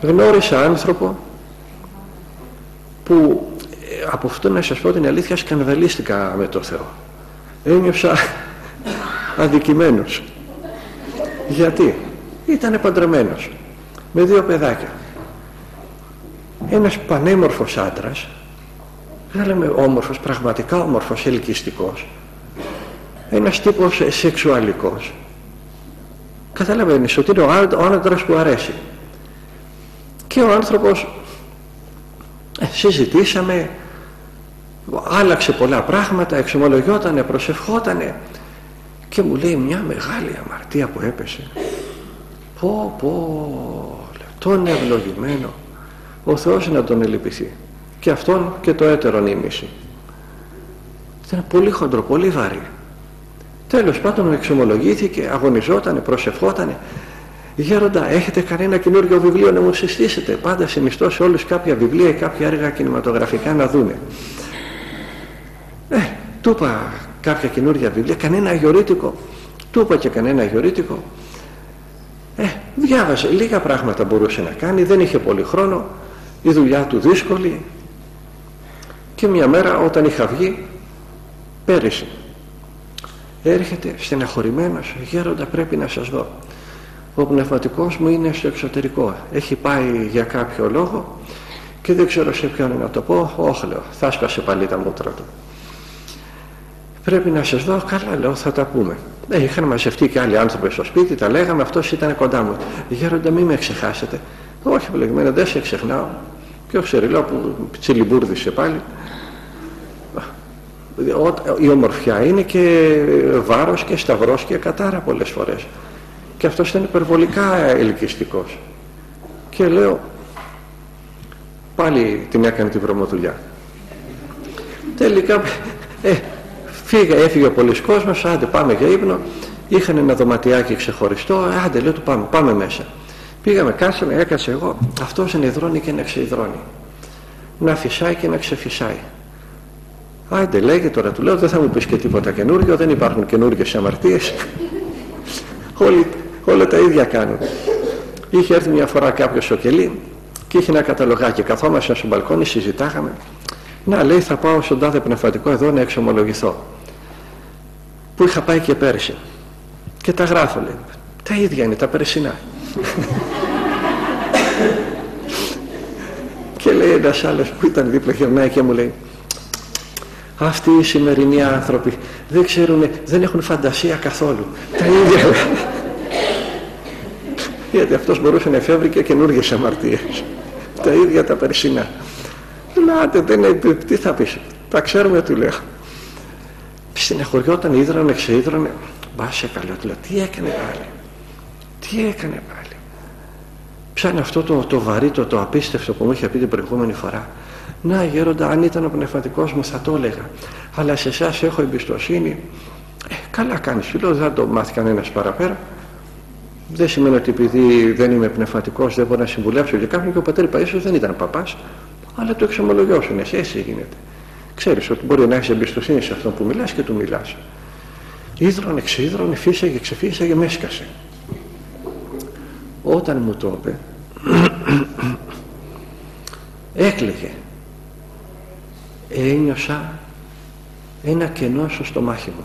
Γνώρισα άνθρωπο που, από αυτό να σας πω την αλήθεια, σκανδαλίστηκα με το Θεό. Ένιωσα αδικημένος. Γιατί? Ήτανε παντρεμένος με 2 παιδάκια. Ένας πανέμορφος άντρας, δεν λέμε όμορφος, πραγματικά όμορφος, ελκυστικός, ένας τύπος σεξουαλικός. Καταλαβαίνεις ότι είναι ο άντρας που αρέσει. Και ο άνθρωπος, συζητήσαμε, άλλαξε πολλά πράγματα, εξομολογιότανε, προσευχότανε, και μου λέει μια μεγάλη αμαρτία που έπεσε. Τον ευλογημένο, ο Θεός να τον ελυπηθεί, και αυτόν και το έτερον ήμιση. Ήταν πολύ χοντρό, πολύ βαρύ. Τέλος πάντων εξομολογήθηκε, αγωνιζότανε, προσευχότανε. Γέροντα, έχετε κανένα καινούργιο βιβλίο να μου συστήσετε? Πάντα συνιστώ σε όλους κάποια βιβλία ή κάποια έργα κινηματογραφικά να δούνε. Του είπα κάποια καινούργια βιβλία, κανένα αγιορείτικο? Του είπα και κανένα αγιορείτικο. Διάβασε, λίγα πράγματα μπορούσε να κάνει, δεν είχε πολύ χρόνο, η δουλειά του δύσκολη. Και μια μέρα όταν είχα βγει, πέρυσι, έρχεται στεναχωρημένος: Γέροντα, πρέπει να σας δω. Ο πνευματικός μου είναι στο εξωτερικό, έχει πάει για κάποιο λόγο και δεν ξέρω σε ποιον να το πω. Όχι, λέω, θα σπάσε πάλι τα μούτρα του. Πρέπει να σας δω. Καλά, λέω, θα τα πούμε. Είχαν μαζευτεί και άλλοι άνθρωποι στο σπίτι, τα λέγαμε, αυτός ήταν κοντά μου. Γέροντα, μην με ξεχάσετε. Όχι, βλεγμένα, δεν σε ξεχνάω. Και ο Ξεριλό που τσιλιμπούρδισε πάλι. Η ομορφιά είναι και βάρος και σταυρός και κατάρα πολλές φορές. Και αυτός ήταν υπερβολικά ελκυστικός. Και λέω, πάλι την έκανε την βρωμοδουλειά. Τελικά έφυγε ο πολλής κόσμος, άντε πάμε για ύπνο. Είχαν ένα δωματιάκι ξεχωριστό, άντε λέω του πάμε μέσα. Πήγαμε, κάτσαμε, έκατσε εγώ. Αυτός να υδρώνει και να ξεϊδρώνει, να φυσάει και να ξεφυσάει. Άντε λέγε τώρα, του λέω, δεν θα μου πεις και τίποτα καινούργιο, δεν υπάρχουν καινούργιες αμαρτίες. Όλα τα ίδια κάνουν. Είχε έρθει μια φορά κάποιος στο κελί και είχε ένα καταλογάκι, καθόμασταν στο μπαλκόνι, συζητάγαμε. Να, λέει, θα πάω στον τάδε πνευματικό εδώ να εξομολογηθώ, που είχα πάει και πέρσι, και τα γράφω, λέει. Τα ίδια είναι, τα περσινά. Και λέει ένας άλλος που ήταν δίπλα, γυρνάει και μου λέει, αυτοί οι σημερινοί άνθρωποι δεν ξέρουν, δεν έχουν φαντασία καθόλου. Τα ίδια. Γιατί αυτός μπορούσε να εφεύρει και καινούργιες αμαρτίες. Τα ίδια τα περσινά. Λάτε, τι θα πεις? Τα ξέρουμε, του λέω. Συνεχωριόταν, ίδρωνε, ξείδρωνε. Μπάσε καλό, του λέω, τι έκανε πάλι? Ψάνε αυτό το βαρύ, το απίστευτο που μου είχε πει την προηγούμενη φορά. Να, Γέροντα, αν ήταν ο πνευματικός μου θα το έλεγα, αλλά σε εσάς έχω εμπιστοσύνη. Καλά κάνεις, σου λέω, δεν το μάθει κανένας παραπέρα. Δεν σημαίνει ότι επειδή δεν είμαι πνευματικός δεν μπορώ να συμβουλεύσω για κάποιον, και ο πατέρ Παΐσιος δεν ήταν παπάς, αλλά το εξομολογιώσουν, έτσι γίνεται. Ξέρεις ότι μπορεί να έχεις εμπιστοσύνη σε αυτόν που μιλάς και του μιλάς. Ίδρωνε, ξείδρωνε, φύσαγε, ξεφύσαγε, με έσκασε. Όταν μου το είπε, έκλαιγε. Ένιωσα ένα κενό στο στομάχι μου.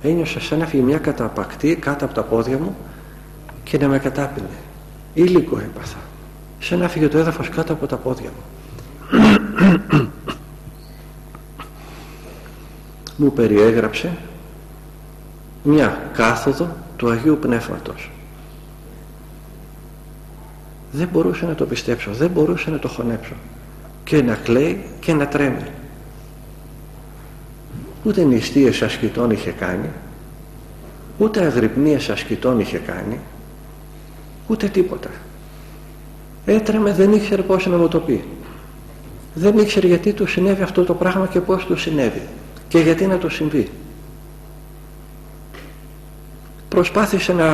Ένιωσα σαν να φύγει μια καταπακτή κάτω από τα πόδια μου και να με κατάπινε. Ήλικο έπαθα, σαν να φύγει το έδαφος κάτω από τα πόδια μου. Μου περιέγραψε μια κάθοδο του Αγίου Πνεύματος. Δεν μπορούσα να το πιστέψω, δεν μπορούσα να το χωνέψω, και να κλαίει και να τρέμει. Ούτε νηστείες ασκητών είχε κάνει, ούτε αγρυπνίες ασκητών είχε κάνει, ούτε τίποτα. Έτρεμε, δεν ήξερε πώς να μου το πει. Δεν ήξερε γιατί του συνέβη αυτό το πράγμα και πώς του συνέβη και γιατί να το συμβεί. Προσπάθησε να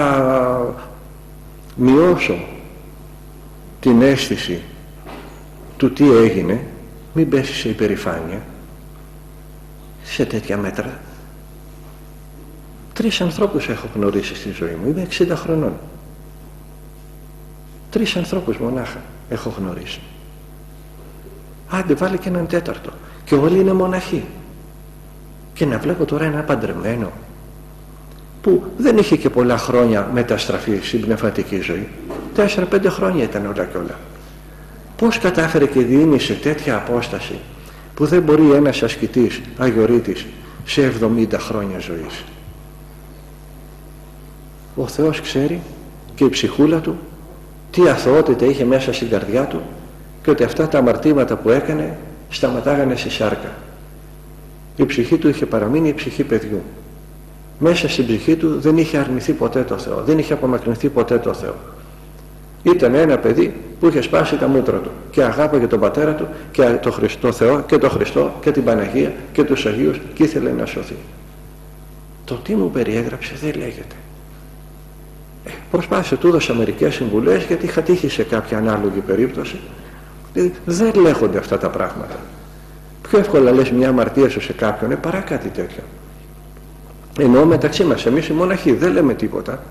μειώσω την αίσθηση του τι έγινε, μην πέσει σε υπερηφάνεια σε τέτοια μέτρα. 3 ανθρώπους έχω γνωρίσει στη ζωή μου, είμαι 60 χρονών. 3 ανθρώπους μονάχα έχω γνωρίσει. Άντε βάλε και έναν 4ο. Και όλοι είναι μοναχοί. Και να βλέπω τώρα ένα παντρεμένο που δεν είχε και πολλά χρόνια μεταστραφεί στην πνευματική ζωή. 4-5 χρόνια ήταν όλα και όλα. Πώς κατάφερε και δίνει σε τέτοια απόσταση που δεν μπορεί ένας ασκητής, αγιορείτης, σε 70 χρόνια ζωής. Ο Θεός ξέρει, και η ψυχούλα του τι αθωότητα είχε μέσα στην καρδιά του, και ότι αυτά τα αμαρτήματα που έκανε σταματάγανε στη σάρκα. Η ψυχή του είχε παραμείνει η ψυχή παιδιού. Μέσα στην ψυχή του δεν είχε αρνηθεί ποτέ το Θεό, δεν είχε απομακρυνθεί ποτέ το Θεό. Ήταν ένα παιδί που είχε σπάσει τα μούτρα του και αγάπαγε τον πατέρα του και το Θεό και τον Χριστό και την Παναγία και τους Αγίους, και ήθελε να σωθεί. Το τι μου περιέγραψε δεν λέγεται. Προσπάθησε, του έδωσα μερικές συμβουλές, γιατί είχα τύχει σε κάποια ανάλογη περίπτωση. Δεν λέγονται αυτά τα πράγματα. Πιο εύκολα λες μια αμαρτία σου σε κάποιον παρά κάτι τέτοιο. Εννοώ μεταξύ μας, εμείς οι μοναχοί δεν λέμε τίποτα.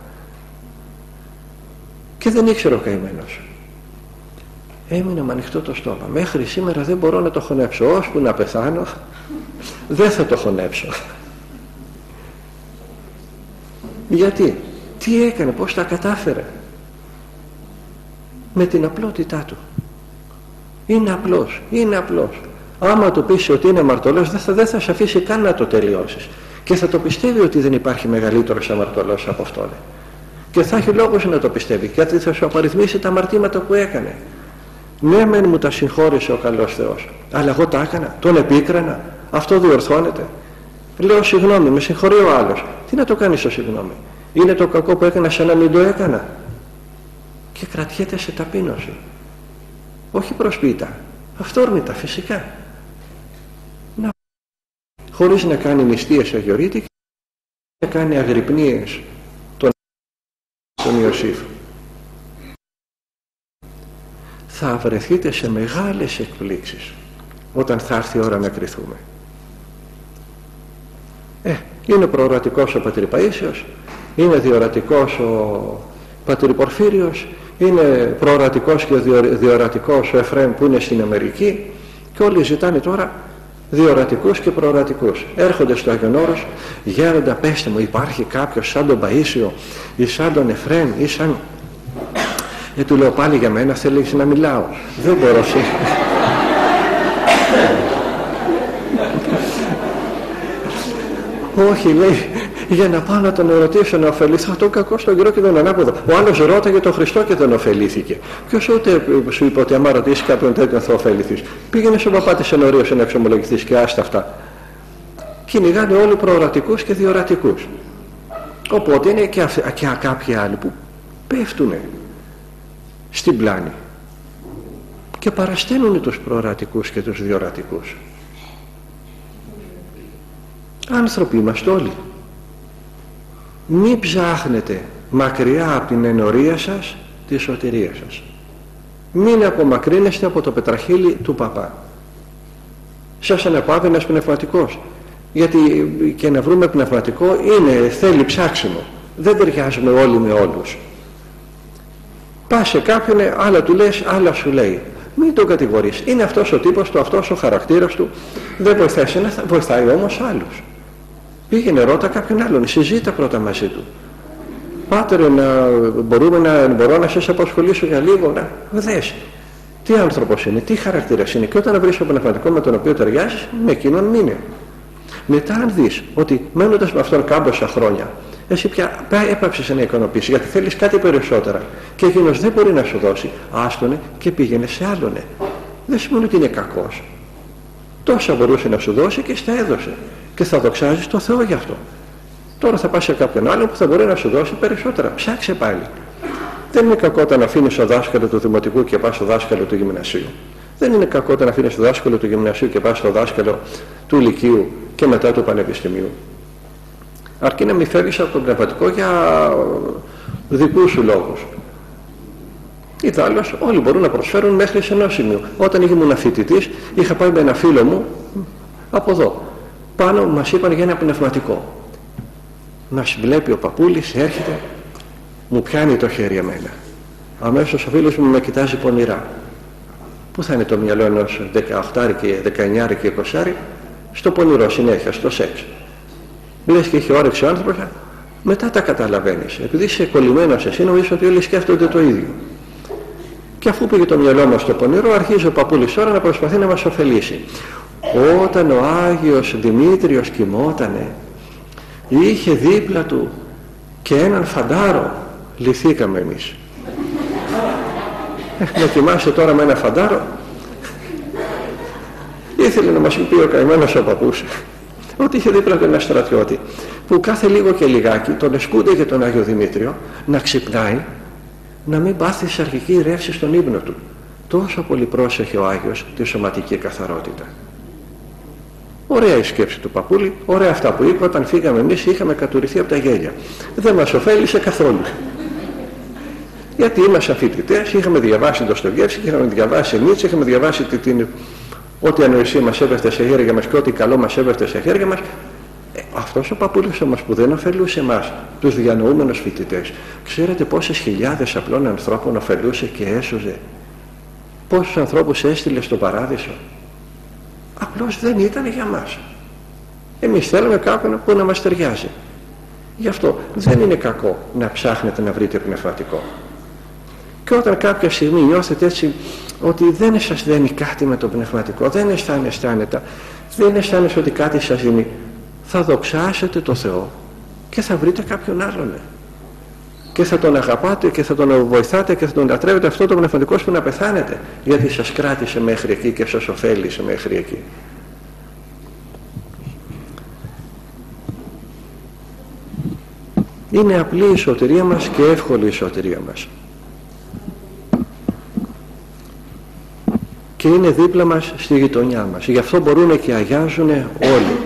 Και δεν ήξερε ο καημένος. Έμεινε με ανοιχτό το στόμα. Μέχρι σήμερα δεν μπορώ να το χωνέψω. Ώσπου να πεθάνω δεν θα το χωνέψω. Γιατί? Τι έκανε, πώς τα κατάφερε? Με την απλότητά του. Είναι απλός, είναι απλός. Άμα του πεις ότι είναι αμαρτωλός, δεν θα σε αφήσει καν να το τελειώσεις. Και θα το πιστεύει ότι δεν υπάρχει μεγαλύτερος αμαρτωλός από αυτόν. Και θα έχει λόγος να το πιστεύει, γιατί θα σου απαριθμίσει τα αμαρτήματα που έκανε. Ναι, μεν μου τα συγχώρησε ο καλός Θεός, αλλά εγώ τα έκανα, τον επίκρανα, αυτό διορθώνεται? Λέω συγγνώμη, με συγχωρεί ο άλλος. Τι να το κάνεις το συγγνώμη? Είναι το κακό που έκανα σαν να μην το έκανα? Και κρατιέται σε ταπείνωση. Όχι προσπίτα, αυθόρμητα, φυσικά. Χωρίς να κάνει νηστείες αγιορείτη και να κάνει αγρυπνίες τον Ιωσήφ. Θα βρεθείτε σε μεγάλες εκπλήξεις όταν θα έρθει η ώρα να κριθούμε. Είναι προορατικός ο πατήρ Παΐσιος, είναι διορατικός ο πατήρ Πορφύριος, είναι προορατικός και διορατικός ο Εφραίμ που είναι στην Αμερική, και όλοι ζητάνε τώρα διορατικούς και προορατικούς. Έρχονται στο Άγιον Όρος, γέροντα, πέστε μου, υπάρχει κάποιος σαν τον Παΐσιο ή σαν τον Εφραίμ ή σαν... του λέω, πάλι για μένα θέλεις να μιλάω? Δεν μπορώ όχι, λέει, για να πάω να τον ερωτήσω να ωφεληθώ. Το κακό στον καιρό και τον ανάποδο. Ο άλλος ρώταγε τον Χριστό και δεν ωφελήθηκε. Ποιος ούτε σου είπε ότι άμα ρωτήσει κάποιον τέτοιον θα ωφεληθείς? Πήγαινε στον παπά της ενορίας να εξομολογηθείς και άστα αυτά. Κυνηγάνε όλοι προορατικούς και διορατικούς. Οπότε είναι και κάποιοι άλλοι που πέφτουνε στην πλάνη και παρασταίνουν τους προορατικούς και τους διορατικούς. Άνθρωποι είμαστε όλοι. Μην ψάχνετε μακριά από την ενορία σας τη σωτηρία σας. Μην απομακρύνεστε από το πετραχύλι του παπά. Σας αναπαύει ένας πνευματικός. Γιατί και να βρούμε πνευματικό θέλει ψάξιμο. Δεν ταιριάζουμε όλοι με όλους. Πας σε κάποιον, άλλα του λες, άλλα σου λέει. Μην τον κατηγορείς. Είναι αυτός ο τύπος του, αυτός ο χαρακτήρας του. Δεν βοηθάει εσένα, βοηθάει όμως άλλους. Πήγαινε, ρώτα κάποιον άλλον, συζήτα πρώτα μαζί του. Πάτερ, μπορώ να σας απασχολήσω για λίγο? Δες τι άνθρωπος είναι, τι χαρακτήρας είναι, και όταν βρεις το πνευματικό με τον οποίο ταιριάζεις, με εκείνον μείνε. Μετά αν δεις ότι μένοντας με αυτόν κάμποσα χρόνια, εσύ πια έπαψες να ικανοποιήσεις, γιατί θέλεις κάτι περισσότερα και εκείνος δεν μπορεί να σου δώσει, άστονε και πήγαινε σε άλλον. Δεν σημαίνει ότι είναι κακός. Τόσα μπορούσε να σου δώσει και στα έδωσε, και θα δοξάζεις το Θεό γι' αυτό. Τώρα θα πας σε κάποιον άλλον που θα μπορεί να σου δώσει περισσότερα. Ψάξε πάλι. Δεν είναι κακό όταν αφήνεις το δάσκαλο του δημοτικού και πας στο δάσκαλο του γυμνασίου. Δεν είναι κακό όταν αφήνεις το δάσκαλο του γυμνασίου και πας στο δάσκαλο του λυκείου και μετά του πανεπιστημίου. Αρκεί να μην φεύγεις από το πνευματικό για δικούς σου λόγους. Ιδάλλως όλοι μπορούν να προσφέρουν μέχρι σε ενός σημείου. Όταν ήμουν φοιτητής, είχα πάει με ένα φίλο μου από εδώ. Πάνω μας είπαν για ένα πνευματικό. Μας βλέπει ο παππούλης, έρχεται, μου πιάνει το χέρι εμένα. αμέσως ο φίλος μου με κοιτάζει πονηρά. Πού θα είναι το μυαλό ενός 18 και 19 και 20? Στο πονηρό συνέχεια, στο σεξ. Λες και έχει όρεξη ο άνθρωπος, μετά τα καταλαβαίνεις. Επειδή είσαι κολλημένος εσύ, νομίζεις ότι όλοι σκέφτονται το ίδιο. Και αφού πήγε το μυαλό μας στο πονηρό, αρχίζει ο παππούλης τώρα να προσπαθεί να μας ωφελήσει. Όταν ο Άγιος Δημήτριος κοιμότανε, είχε δίπλα του και έναν φαντάρο. Λυθήκαμε εμείς. Να κοιμάσαι τώρα με ένα φαντάρο? Ήθελε να μας πει ο καημένος ο παππούς ότι είχε δίπλα του ένα στρατιώτη που κάθε λίγο και λιγάκι τον εσκούνται για τον Άγιο Δημήτριο να ξυπνάει, να μην πάθει σαρκική ρεύση στον ύπνο του. Τόσο πολύ πρόσεχε ο Άγιος τη σωματική καθαρότητα. Ωραία η σκέψη του παππούλη, ωραία αυτά που είπε. Όταν φύγαμε εμείς είχαμε κατουρηθεί από τα γέλια. Δεν μας ωφέλησε καθόλου. Γιατί ήμασταν φοιτητές, είχαμε διαβάσει Ντοστογεύσκη, είχαμε διαβάσει Νίτσε, είχαμε διαβάσει ό,τι ανοησία μας έπεφτε σε χέρια μας και ό,τι καλό μας έπεφτε σε χέρια μας. Αυτός ο παππούλης όμως που δεν ωφελούσε εμάς, τους διανοούμενους φοιτητές, ξέρετε πόσες χιλιάδες απλών ανθρώπων ωφελούσε και έσωζε? Πόσους ανθρώπους έστειλε στο παράδεισο? Απλώς δεν ήταν για μας. Εμείς θέλουμε κάποιον που να μας ταιριάζει. Γι' αυτό δεν είναι κακό να ψάχνετε να βρείτε πνευματικό. Και όταν κάποια στιγμή νιώθετε έτσι ότι δεν σας δένει κάτι με το πνευματικό, δεν αισθάνεστε άνετα, δεν αισθάνεστε ότι κάτι σας δίνει, θα δοξάσετε το Θεό και θα βρείτε κάποιον άλλον. Και θα τον αγαπάτε και θα τον βοηθάτε και θα τον λατρεύετε αυτό το πνευματικό που να πεθάνετε, γιατί σας κράτησε μέχρι εκεί και σας ωφέλησε μέχρι εκεί. Είναι απλή η σωτηρία μας και εύκολη η σωτηρία μας. Και είναι δίπλα μας στη γειτονιά μας. Γι' αυτό μπορούν και αγιάζουν όλοι.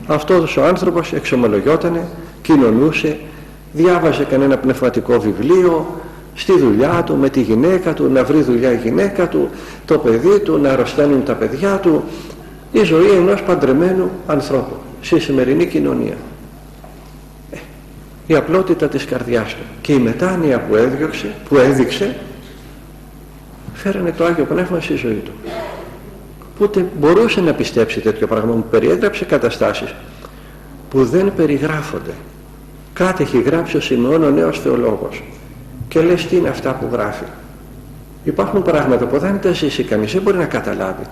Αυτός ο άνθρωπος εξομολογιότανε, κοινωνούσε, διάβαζε κανένα πνευματικό βιβλίο, στη δουλειά του, με τη γυναίκα του, να βρει δουλειά η γυναίκα του, το παιδί του, να αρρωσταίνουν τα παιδιά του. Η ζωή ενός παντρεμένου ανθρώπου στη σημερινή κοινωνία. Η απλότητα της καρδιάς του και η μετάνοια που έδειξε φέρανε το Άγιο Πνεύμα στη ζωή του. Ούτε μπορούσε να πιστέψει τέτοιο πράγμα. Μου περιέγραψε καταστάσεις που δεν περιγράφονται. Κάτι έχει γράψει ο Σιμεών ο νέος θεολόγος και λες τι είναι αυτά που γράφει. Υπάρχουν πράγματα που δεν τα ζήσει κανείς, δεν μπορεί να καταλάβει.